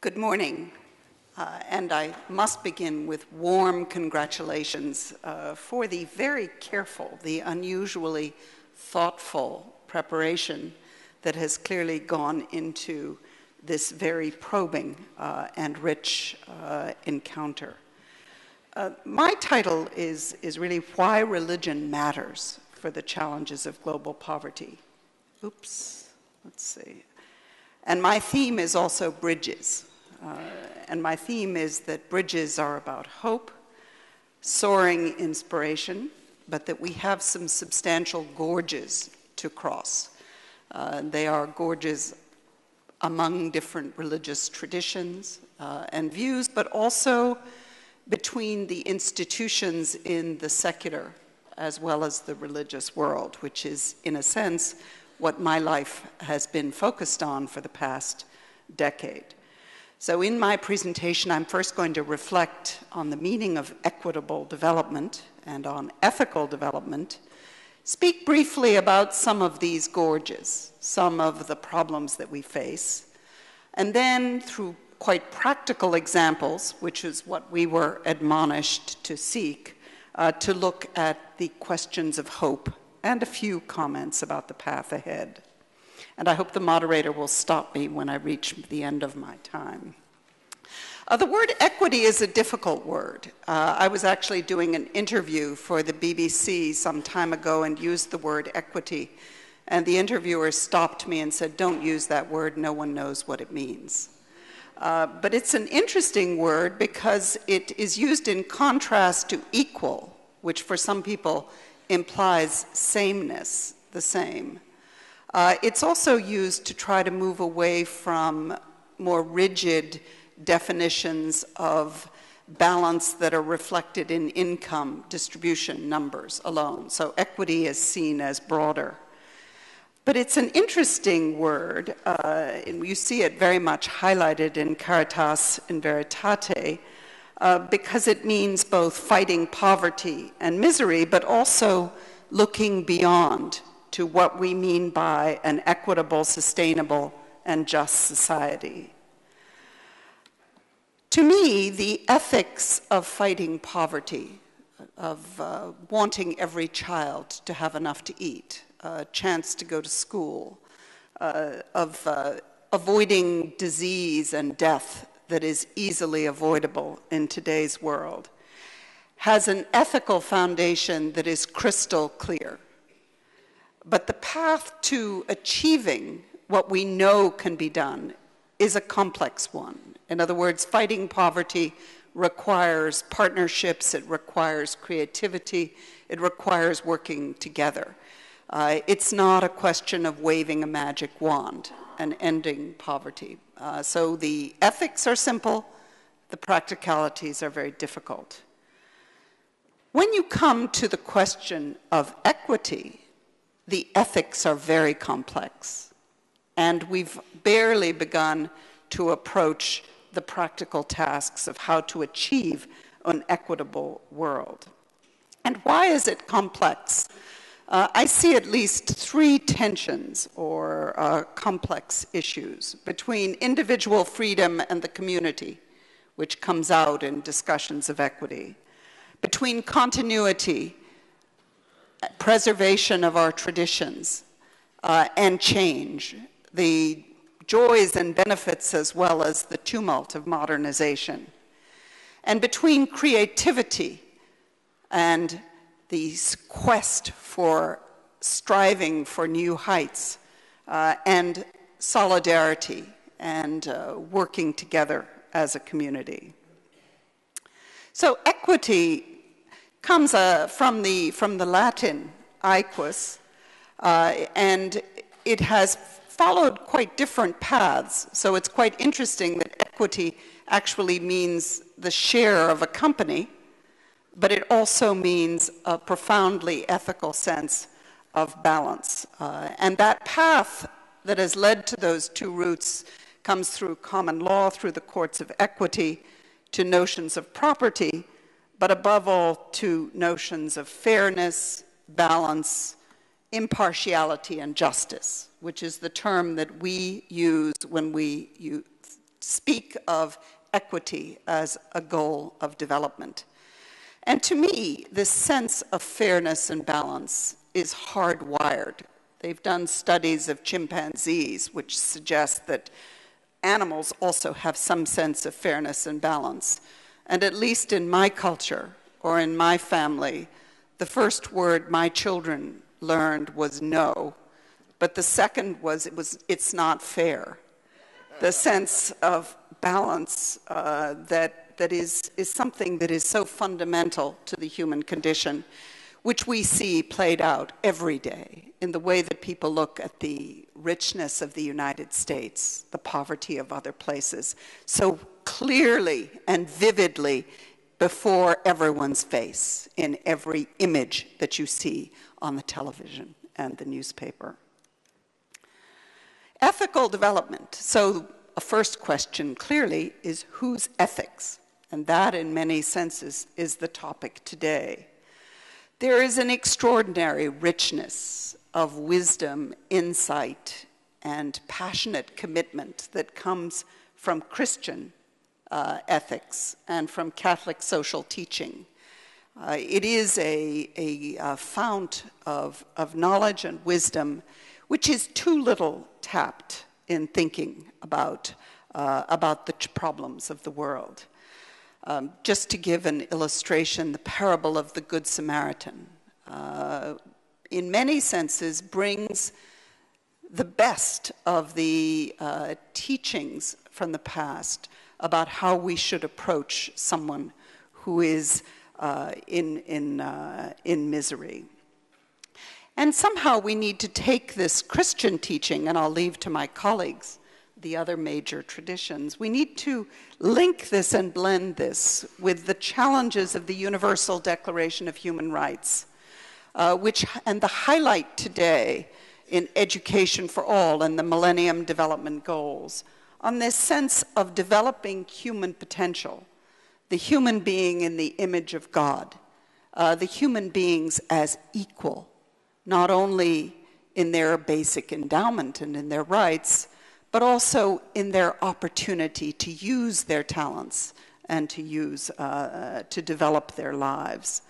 Good morning, and I must begin with warm congratulations for the very careful, the unusually thoughtful preparation that has clearly gone into this very probing and rich encounter. My title is really Why Religion Matters for the Challenges of Global Poverty. Oops, let's see. And my theme is also bridges. And my theme is that bridges are about hope, soaring inspiration, but that we have some substantial gorges to cross. They are gorges among different religious traditions and views, but also between the institutions in the secular as well as the religious world, which is, in a sense, what my life has been focused on for the past decade. So in my presentation, I'm first going to reflect on the meaning of equitable development and on ethical development, speak briefly about some of these gorges, some of the problems that we face, and then through quite practical examples, which is what we were admonished to seek, to look at the questions of hope and a few comments about the path ahead. And I hope the moderator will stop me when I reach the end of my time. The word equity is a difficult word. I was actually doing an interview for the BBC some time ago and used the word equity. And the interviewer stopped me and said, "Don't use that word, no one knows what it means." But it's an interesting word because it is used in contrast to equal, which for some people implies sameness, the same. It's also used to try to move away from more rigid definitions of balance that are reflected in income distribution numbers alone. So equity is seen as broader. But it's an interesting word, and you see it very much highlighted in Caritas in Veritate, because it means both fighting poverty and misery, but also looking beyond to what we mean by an equitable, sustainable, and just society. To me, the ethics of fighting poverty, of wanting every child to have enough to eat, a chance to go to school, of avoiding disease and death that is easily avoidable in today's world, has an ethical foundation that is crystal clear. But the path to achieving what we know can be done is a complex one. In other words, fighting poverty requires partnerships, it requires creativity, it requires working together. It's not a question of waving a magic wand and ending poverty. So the ethics are simple, the practicalities are very difficult. When you come to the question of equity, the ethics are very complex, and we've barely begun to approach the practical tasks of how to achieve an equitable world. And why is it complex? I see at least three tensions or complex issues between individual freedom and the community, which comes out in discussions of equity, between continuity, preservation of our traditions, and change, the joys and benefits as well as the tumult of modernization, and between creativity and the quest for striving for new heights, and solidarity and working together as a community. So equity comes from the Latin aequus, and it has followed quite different paths. So it's quite interesting that equity actually means the share of a company, but it also means a profoundly ethical sense of balance. And that path that has led to those two roots comes through common law, through the courts of equity, to notions of property, but above all to notions of fairness, balance, impartiality, and justice, which is the term that we use when we speak of equity as a goal of development. And to me, this sense of fairness and balance is hardwired. They've done studies of chimpanzees which suggest that animals also have some sense of fairness and balance. And at least in my culture or in my family, the first word my children learned was no, but the second was it's not fair. The sense of balance that is something that is so fundamental to the human condition, which we see played out every day in the way that people look at the richness of the United States, the poverty of other places, so clearly and vividly before everyone's face in every image that you see on the television and the newspaper. Ethical development. So a first question clearly is whose ethics? And that in many senses is the topic today. There is an extraordinary richness of wisdom, insight, and passionate commitment that comes from Christian ethics and from Catholic social teaching. It is a fount of knowledge and wisdom which is too little tapped in thinking about the problems of the world. Just to give an illustration, the parable of the Good Samaritan, in many senses, brings the best of the teachings from the past about how we should approach someone who is in misery. And somehow we need to take this Christian teaching, and I'll leave to my colleagues the other major traditions. We need to link this and blend this with the challenges of the Universal Declaration of Human Rights, and the highlight today in Education for All and the Millennium Development Goals on this sense of developing human potential, the human being in the image of God, the human beings as equal, not only in their basic endowment and in their rights, but also in their opportunity to use their talents and to develop their lives.